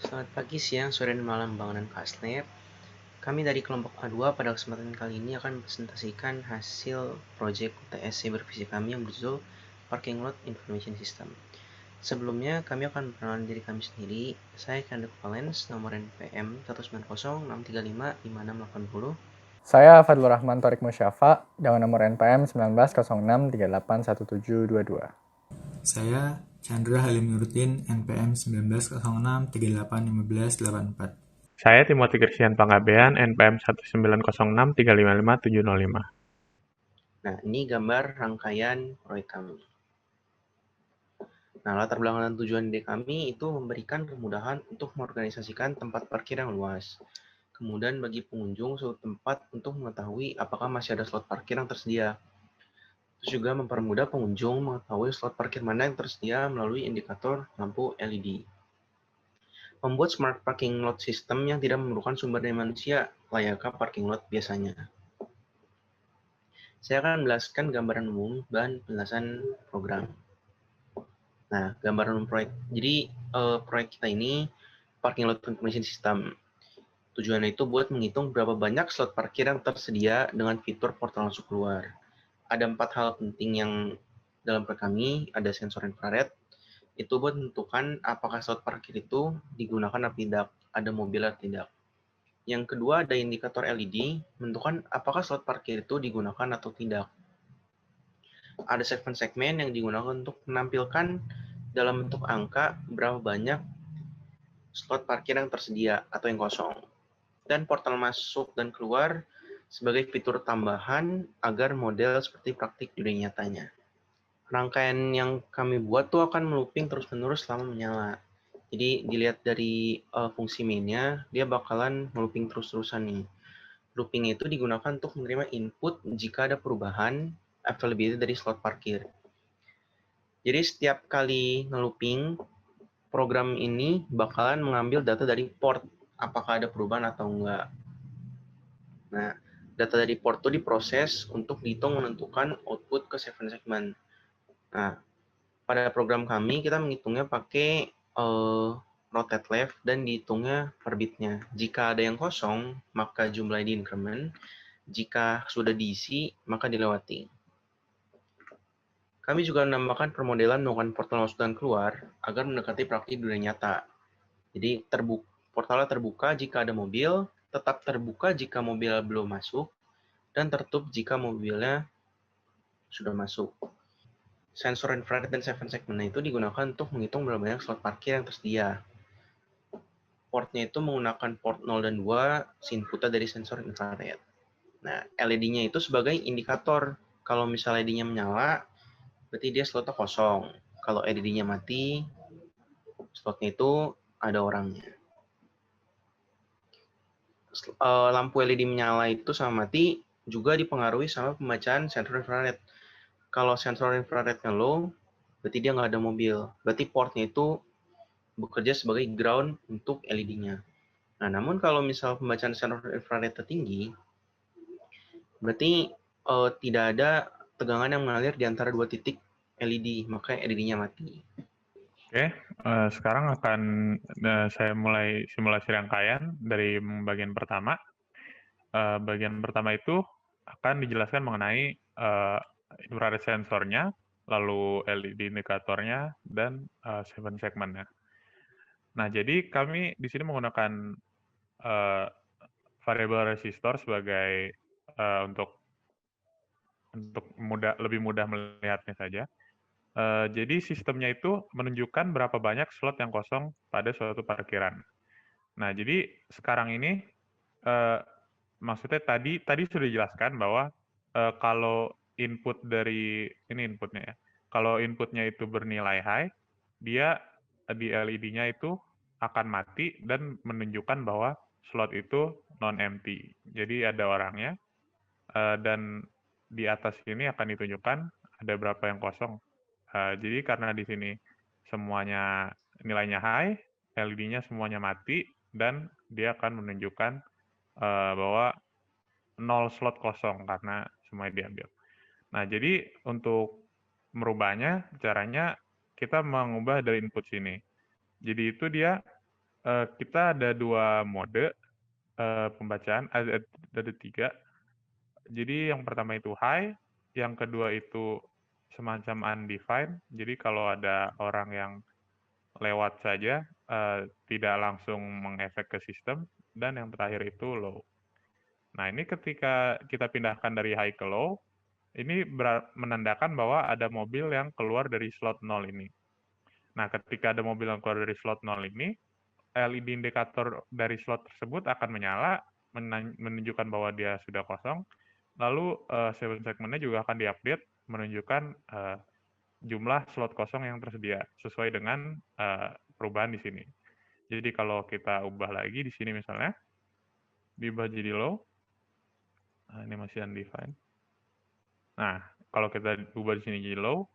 Selamat pagi, siang, sore, dan malam bangunan Kasnep. Kami dari kelompok A2 pada kesempatan kali ini akan mempresentasikan hasil proyek UTS Cybervisi kami yang berjudul Parking Lot Information System. Sebelumnya, kami akan memperkenalkan diri kami sendiri. Saya Kandek Valens, nomor NPM 19063555680. Saya Fadlur Rahman Torik Musyafa dengan nomor NPM 1906381722. Saya Chandra Halim Nuruddin, NPM 1906381584. Saya Timothy Christian Panggabean, NPM 19063555705. Nah, ini gambar rangkaian proyek kami. Nah, latar belakang dan tujuan ide kami itu memberikan kemudahan untuk mengorganisasikan tempat parkir yang luas. Kemudian bagi pengunjung suatu tempat untuk mengetahui apakah masih ada slot parkir yang tersedia. Terus juga mempermudah pengunjung mengetahui slot parkir mana yang tersedia melalui indikator lampu LED. Membuat smart parking lot system yang tidak memerlukan sumber daya manusia, layaknya parking lot biasanya. Saya akan menjelaskan gambaran umum dan penjelasan program. Nah, gambaran umum proyek. Jadi, proyek kita ini parking lot information system. Tujuannya itu buat menghitung berapa banyak slot parkir yang tersedia dengan fitur portal masuk keluar. Ada 4 hal penting yang dalam proyek kami, ada sensor infrared, itu buat menentukan apakah slot parkir itu digunakan atau tidak, ada mobil atau tidak. Yang kedua ada indikator LED, menentukan apakah slot parkir itu digunakan atau tidak. Ada segmen-segmen yang digunakan untuk menampilkan dalam bentuk angka berapa banyak slot parkir yang tersedia atau yang kosong. Dan portal masuk dan keluar sebagai fitur tambahan agar model seperti praktik di dunia nyatanya. Rangkaian yang kami buat tuh akan melooping terus-menerus selama menyala. Jadi dilihat dari fungsi mainnya, dia bakalan melooping terus-terusan nih. Looping itu digunakan untuk menerima input jika ada perubahan availability dari slot parkir. Jadi setiap kali nge-looping, program ini bakalan mengambil data dari port, apakah ada perubahan atau enggak. Nah, data dari port itu diproses untuk dihitung menentukan output ke segmen. Nah, pada program kami kita menghitungnya pakai rotate left dan dihitungnya per bitnya. Jika ada yang kosong, maka jumlah di increment. Jika sudah diisi, maka dilewati. Kami juga menambahkan permodelan menggunakan portal masuk dan keluar agar mendekati praktik dunia nyata. Jadi portalnya terbuka jika ada mobil, tetap terbuka jika mobil belum masuk, dan tertutup jika mobilnya sudah masuk. Sensor infrared dan segmen itu digunakan untuk menghitung berapa banyak slot parkir yang tersedia. Portnya itu menggunakan port 0 dan 2, inputnya dari sensor infrared. Nah, LED-nya itu sebagai indikator. Kalau misalnya LED-nya menyala, berarti dia slotnya kosong. Kalau LED-nya mati, slotnya itu ada orangnya. Lampu LED menyala itu sama mati juga dipengaruhi sama pembacaan sensor infrared. Kalau sensor infrarednya low, berarti dia nggak ada mobil. Berarti portnya itu bekerja sebagai ground untuk LED-nya. Nah, namun kalau misal pembacaan sensor infrared tertinggi, berarti tidak ada tegangan yang mengalir di antara dua titik LED, maka LED-nya mati. Oke, sekarang akan saya mulai simulasi rangkaian dari bagian pertama. Bagian pertama itu akan dijelaskan mengenai infrared sensornya, lalu LED indikatornya, dan segmennya. Nah, jadi kami di sini menggunakan variable resistor sebagai untuk lebih mudah melihatnya saja. Jadi sistemnya itu menunjukkan berapa banyak slot yang kosong pada suatu parkiran. Nah, jadi sekarang ini maksudnya tadi sudah dijelaskan bahwa kalau input dari ini inputnya ya. Kalau inputnya itu bernilai high, dia di LED-nya itu akan mati dan menunjukkan bahwa slot itu non-empty. Jadi ada orangnya dan di atas ini akan ditunjukkan ada berapa yang kosong. Jadi karena di sini semuanya nilainya high, LED-nya semuanya mati, dan dia akan menunjukkan bahwa 0 slot kosong karena semuanya diambil. Nah, jadi untuk merubahnya, caranya kita mengubah dari input sini. Jadi itu dia kita ada 2 mode pembacaan, ada 3. Jadi yang pertama itu high, yang kedua itu semacam undefined. Jadi kalau ada orang yang lewat saja, tidak langsung mengefek ke sistem, dan yang terakhir itu low. Nah, ini ketika kita pindahkan dari high ke low, ini menandakan bahwa ada mobil yang keluar dari slot 0 ini. Nah, ketika ada mobil yang keluar dari slot 0 ini, LED indikator dari slot tersebut akan menyala, menunjukkan bahwa dia sudah kosong, lalu seven segmentnya juga akan diupdate, menunjukkan jumlah slot kosong yang tersedia, sesuai dengan perubahan di sini. Jadi kalau kita ubah lagi di sini misalnya, diubah jadi low, nah, ini masih undefined. Nah, kalau kita ubah di sini jadi low,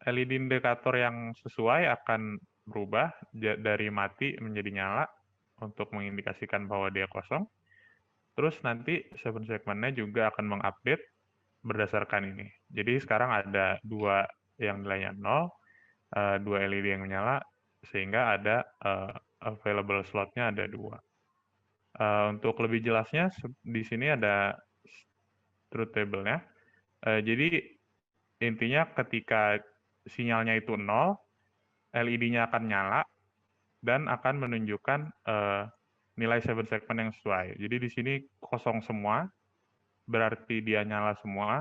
LED indikator yang sesuai akan berubah dari mati menjadi nyala untuk mengindikasikan bahwa dia kosong. Terus nanti seven segmentnya juga akan mengupdate berdasarkan ini. Jadi sekarang ada 2 yang nilainya 0, 2 LED yang menyala, sehingga ada available slotnya ada 2. Untuk lebih jelasnya, di sini ada truth table-nya. Jadi intinya ketika sinyalnya itu 0, LED-nya akan nyala dan akan menunjukkan nilai seven segment yang sesuai. Jadi di sini kosong semua, berarti dia nyala semua.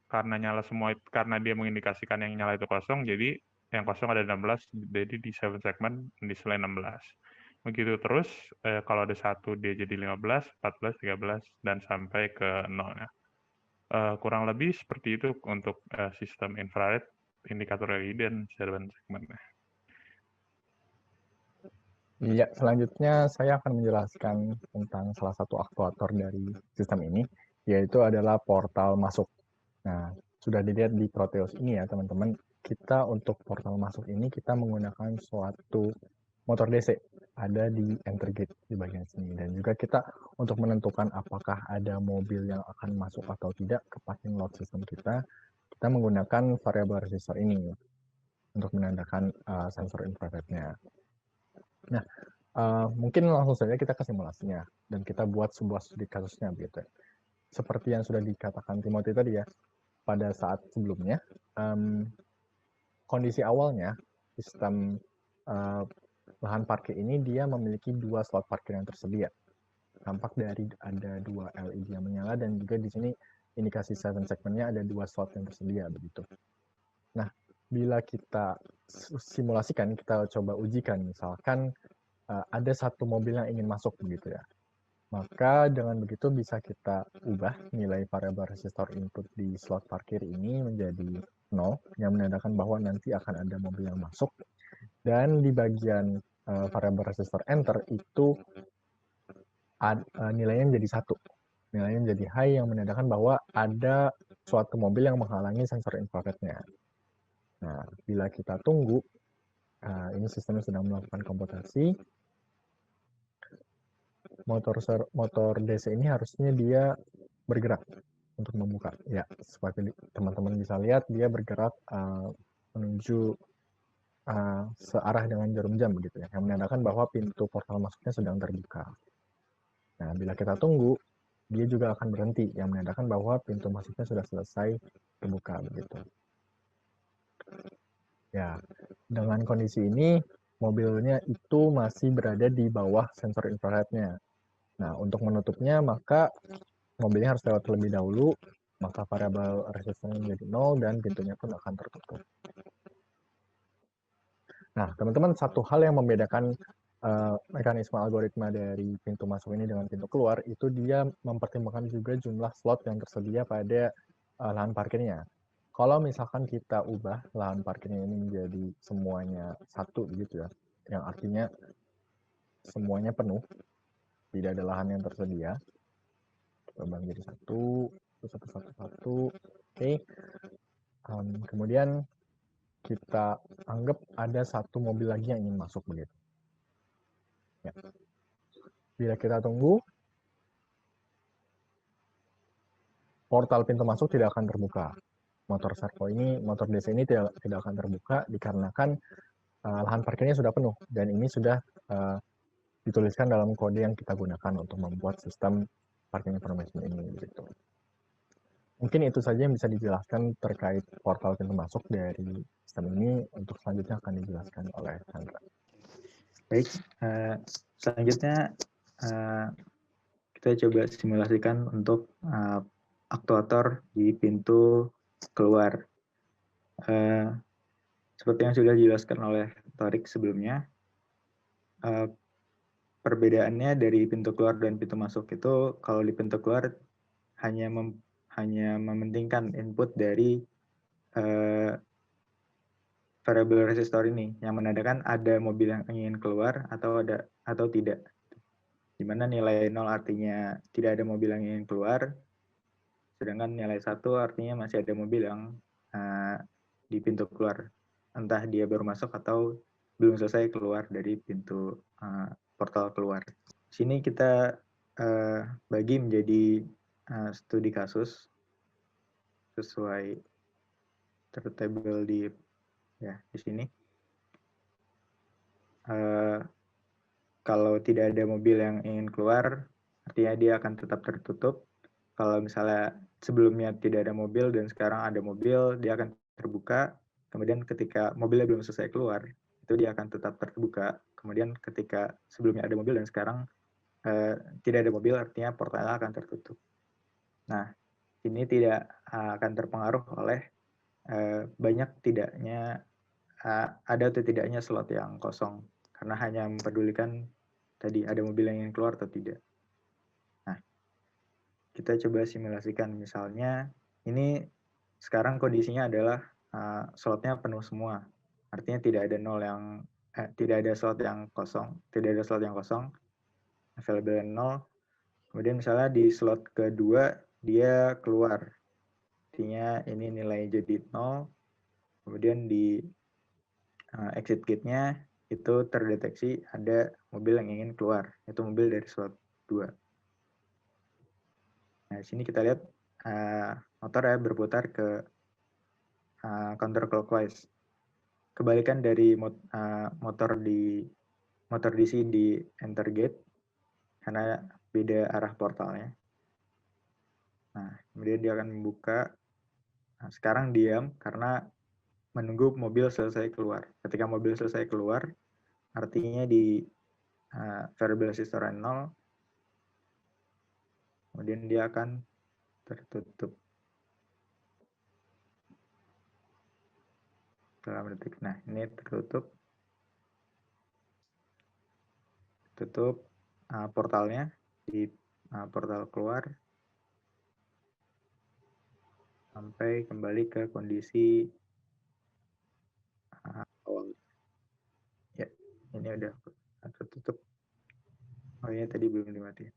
Karena nyala semua, karena dia mengindikasikan yang nyala itu kosong, jadi yang kosong ada 16, jadi di seven segment display 16. Begitu terus, kalau ada 1 dia jadi 15, 14, 13, dan sampai ke 0. Kurang lebih seperti itu untuk sistem infrared, indikator LED, dan seven segment. Iya, selanjutnya saya akan menjelaskan tentang salah satu aktuator dari sistem ini, yaitu adalah portal masuk. Nah, sudah dilihat di Proteus ini ya teman-teman, kita untuk portal masuk ini kita menggunakan suatu motor DC, ada di enter gate di bagian sini. Dan juga kita untuk menentukan apakah ada mobil yang akan masuk atau tidak ke parking lot system kita menggunakan variable resistor ini untuk menandakan sensor infrarednya. Nah, mungkin langsung saja kita ke simulasinya dan kita buat sebuah studi kasusnya begitu. Seperti yang sudah dikatakan Timothy tadi ya, pada saat sebelumnya kondisi awalnya sistem lahan parkir ini dia memiliki 2 slot parkir yang tersedia. Tampak dari ada 2 LED yang menyala dan juga di sini indikasi seven segmentnya ada 2 slot yang tersedia begitu. Nah, bila kita simulasikan, kita coba ujikan, misalkan ada satu mobil yang ingin masuk begitu ya. Maka dengan begitu bisa kita ubah nilai variabel resistor input di slot parkir ini menjadi 0, yang menandakan bahwa nanti akan ada mobil yang masuk. Dan di bagian variabel resistor enter itu nilainya menjadi 1. Nilainya menjadi high yang menandakan bahwa ada suatu mobil yang menghalangi sensor infrarednya. Nah, bila kita tunggu, ini sistemnya sedang melakukan komputasi. Motor DC ini harusnya dia bergerak untuk membuka. Ya, seperti teman-teman bisa lihat, dia bergerak menuju searah dengan jarum jam begitu ya, yang menandakan bahwa pintu portal masuknya sedang terbuka. Nah, bila kita tunggu, dia juga akan berhenti, yang menandakan bahwa pintu masuknya sudah selesai terbuka begitu. Ya, dengan kondisi ini mobilnya itu masih berada di bawah sensor infrarednya. Nah, untuk menutupnya maka mobilnya harus lewat terlebih dahulu, maka variabel resistornya menjadi 0 dan pintunya pun akan tertutup. Nah, teman-teman, satu hal yang membedakan mekanisme algoritma dari pintu masuk ini dengan pintu keluar, itu dia mempertimbangkan juga jumlah slot yang tersedia pada lahan parkirnya. Kalau misalkan kita ubah lahan parkirnya ini menjadi semuanya 1 gitu ya, yang artinya semuanya penuh, tidak ada lahan yang tersedia. Kita ubah menjadi 1, oke. Kemudian kita anggap ada satu mobil lagi yang ingin masuk begitu. Ya. Bila kita tunggu, portal pintu masuk tidak akan terbuka. Motor servo ini, motor DC ini tidak akan terbuka dikarenakan lahan parkirnya sudah penuh dan ini sudah dituliskan dalam kode yang kita gunakan untuk membuat sistem parking information ini gitu. Mungkin itu saja yang bisa dijelaskan terkait portal pintu masuk dari sistem ini. Untuk selanjutnya akan dijelaskan oleh Chandra. Baik, selanjutnya kita coba simulasikan untuk aktuator di pintu keluar. Seperti yang sudah dijelaskan oleh Torik sebelumnya, perbedaannya dari pintu keluar dan pintu masuk itu, kalau di pintu keluar hanya mementingkan input dari variable resistor ini yang menandakan ada mobil yang ingin keluar atau tidak. Di mana nilai 0 artinya tidak ada mobil yang ingin keluar, sedangkan nilai 1 artinya masih ada mobil yang di pintu keluar. Entah dia baru masuk atau belum selesai keluar dari pintu portal keluar. Di sini kita bagi menjadi studi kasus sesuai tertabel di sini. Kalau tidak ada mobil yang ingin keluar, artinya dia akan tetap tertutup. Kalau misalnya sebelumnya tidak ada mobil dan sekarang ada mobil, dia akan terbuka. Kemudian ketika mobilnya belum selesai keluar, itu dia akan tetap terbuka. Kemudian ketika sebelumnya ada mobil dan sekarang tidak ada mobil, artinya portalnya akan tertutup. Nah, ini tidak akan terpengaruh oleh banyak tidaknya ada atau tidaknya slot yang kosong, karena hanya mempedulikan tadi ada mobil yang ingin keluar atau tidak. Nah, kita coba simulasikan misalnya ini sekarang kondisinya adalah slotnya penuh semua, artinya tidak ada tidak ada slot yang kosong, available 0. Kemudian misalnya di slot kedua dia keluar, artinya ini nilainya jadi 0. Kemudian di exit gate-nya itu terdeteksi ada mobil yang ingin keluar, itu mobil dari slot 2. Nah, di sini kita lihat motor berputar ke counterclockwise. Kebalikan dari motor DC di enter gate karena beda arah portalnya. Nah, kemudian dia akan membuka. Nah, sekarang diam karena menunggu mobil selesai keluar. Ketika mobil selesai keluar, artinya di variable resistor 0, kemudian dia akan tertutup dalam detik. Nah, ini tertutup. Tutup portalnya di portal keluar sampai kembali ke kondisi awal. Ya, ini udah tertutup. Oh ini tadi belum dimatiin.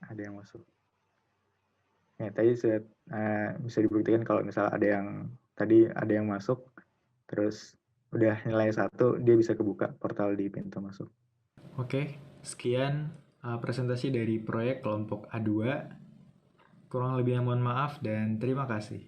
Ada yang masuk. Ya, tadi sudah bisa dibuktikan kalau misal tadi ada yang masuk, terus udah nilai 1, dia bisa kebuka portal di pintu masuk. Oke, sekian presentasi dari proyek kelompok A2. Kurang lebihnya mohon maaf dan terima kasih.